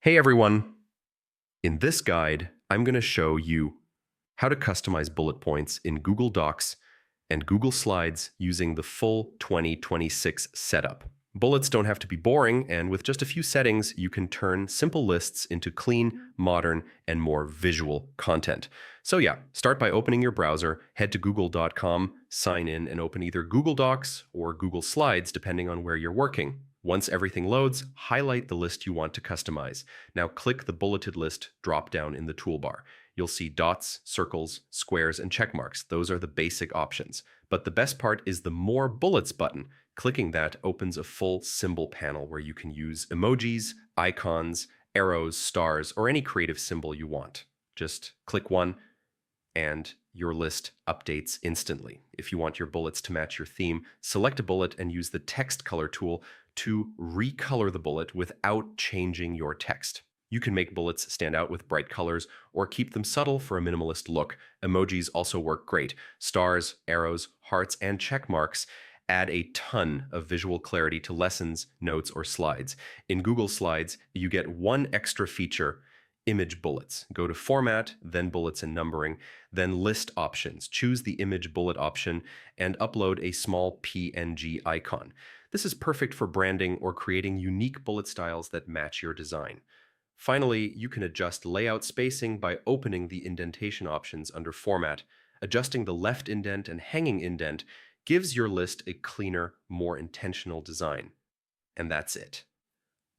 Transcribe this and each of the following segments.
Hey everyone! In this guide, I'm going to show you how to customize bullet points in Google Docs and Google Slides using the full 2026 setup. Bullets don't have to be boring, and with just a few settings, you can turn simple lists into clean, modern, and more visual content. So yeah, start by opening your browser, head to google.com, sign in, and open either Google Docs or Google Slides, depending on where you're working. Once everything loads, highlight the list you want to customize. Now click the bulleted list drop-down in the toolbar. You'll see dots, circles, squares, and check marks. Those are the basic options. But the best part is the More Bullets button. Clicking that opens a full symbol panel where you can use emojis, icons, arrows, stars, or any creative symbol you want. Just click one, and your list updates instantly. If you want your bullets to match your theme, select a bullet and use the text color tool to recolor the bullet without changing your text. You can make bullets stand out with bright colors or keep them subtle for a minimalist look. Emojis also work great. Stars, arrows, hearts, and check marks add a ton of visual clarity to lessons, notes, or slides. In Google Slides, you get one extra feature: image bullets. Go to Format, then Bullets and Numbering, then List Options. Choose the image bullet option and upload a small PNG icon. This is perfect for branding or creating unique bullet styles that match your design. Finally, you can adjust layout spacing by opening the indentation options under Format. Adjusting the left indent and hanging indent gives your list a cleaner, more intentional design. And that's it.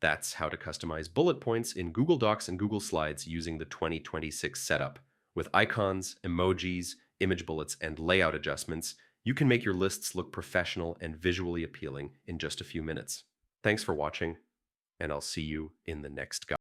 That's how to customize bullet points in Google Docs and Google Slides using the 2026 setup. With icons, emojis, image bullets, and layout adjustments, you can make your lists look professional and visually appealing in just a few minutes. Thanks for watching, and I'll see you in the next guide.